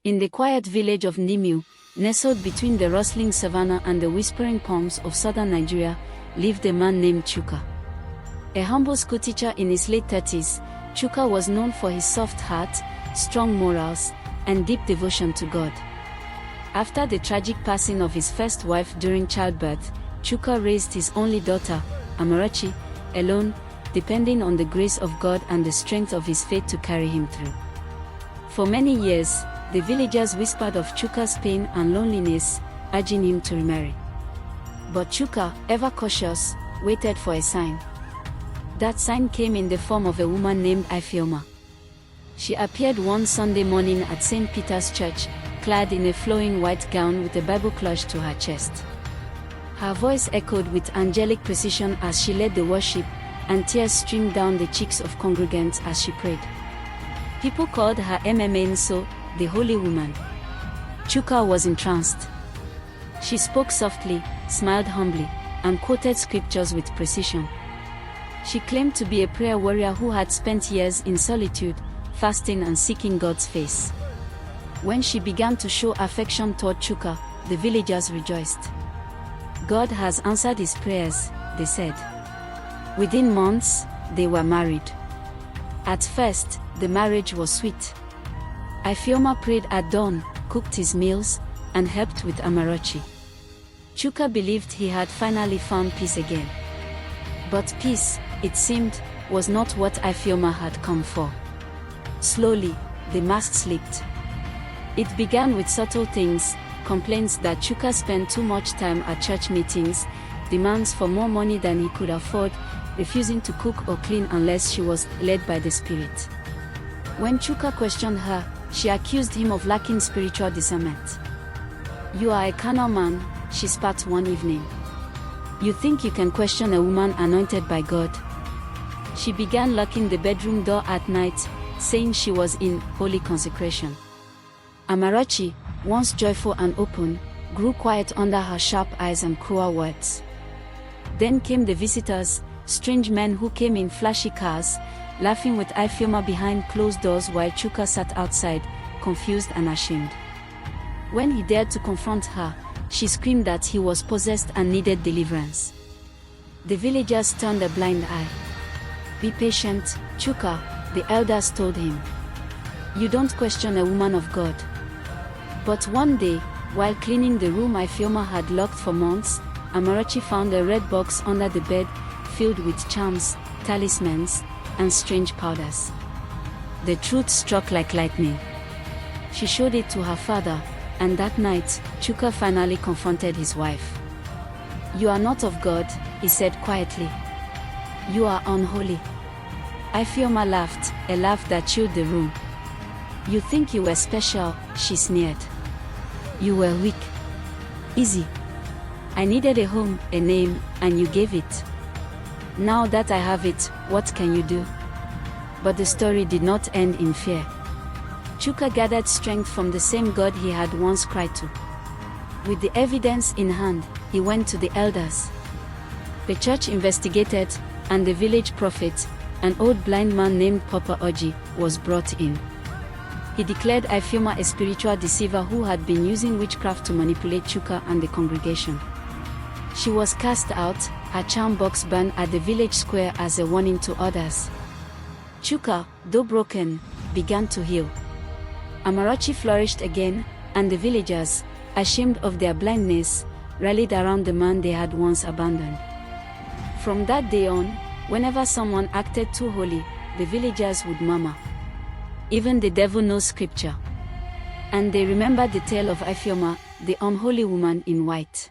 In the quiet village of Ndimu, nestled between the rustling savanna and the whispering palms of southern Nigeria, lived a man named Chuka. A humble schoolteacher in his late 30s, Chuka was known for his soft heart, strong morals, and deep devotion to God. After the tragic passing of his first wife during childbirth, Chuka raised his only daughter, Amarachi, alone, depending on the grace of God and the strength of his faith to carry him through. For many years, the villagers whispered of Chuka's pain and loneliness, urging him to remarry. But Chuka, ever cautious, waited for a sign. That sign came in the form of a woman named Ifeoma. She appeared one Sunday morning at St. Peter's Church, clad in a flowing white gown with a Bible clutched to her chest. Her voice echoed with angelic precision as she led the worship, and tears streamed down the cheeks of congregants as she prayed. People called her Nso, the Holy Woman. Chuka was entranced. She spoke softly, smiled humbly, and quoted scriptures with precision. She claimed to be a prayer warrior who had spent years in solitude, fasting and seeking God's face. When she began to show affection toward Chuka, the villagers rejoiced. God has answered his prayers, they said. Within months, they were married. At first, the marriage was sweet. Ifeoma prayed at dawn, cooked his meals, and helped with Amarachi. Chuka believed he had finally found peace again. But peace, it seemed, was not what Ifeoma had come for. Slowly, the mask slipped. It began with subtle things, complaints that Chuka spent too much time at church meetings, demands for more money than he could afford, refusing to cook or clean unless she was led by the Spirit. When Chuka questioned her, she accused him of lacking spiritual discernment. "You are a carnal man," she spat one evening. "You think you can question a woman anointed by God?" She began locking the bedroom door at night, saying she was in holy consecration. Amarachi, once joyful and open, grew quiet under her sharp eyes and cruel words. Then came the visitors, strange men who came in flashy cars, laughing with Ifeoma behind closed doors while Chuka sat outside, confused and ashamed. When he dared to confront her, she screamed that he was possessed and needed deliverance. The villagers turned a blind eye. "Be patient, Chuka," the elders told him. "You don't question a woman of God." But one day, while cleaning the room Ifeoma had locked for months, Amarachi found a red box under the bed, filled with charms, talismans, and strange powders. The truth struck like lightning. She showed it to her father, and that night, Chuka finally confronted his wife. "You are not of God," he said quietly. "You are unholy." Ifeoma laughed, a laugh that chilled the room. "You think you were special," she sneered. "You were weak. Easy. I needed a home, a name, and you gave it. Now that I have it, what can you do?" But the story did not end in fear. Chuka gathered strength from the same God he had once cried to. With the evidence in hand, he went to the elders. The church investigated, and the village prophet, an old blind man named Papa Oji, was brought in. He declared Ifeoma a spiritual deceiver who had been using witchcraft to manipulate Chuka and the congregation. She was cast out, her charm box burned at the village square as a warning to others. Chuka, though broken, began to heal. Amarachi flourished again, and the villagers, ashamed of their blindness, rallied around the man they had once abandoned. From that day on, whenever someone acted too holy, the villagers would murmur. Even the devil knows scripture. And they remembered the tale of Ifeoma, the unholy woman in white.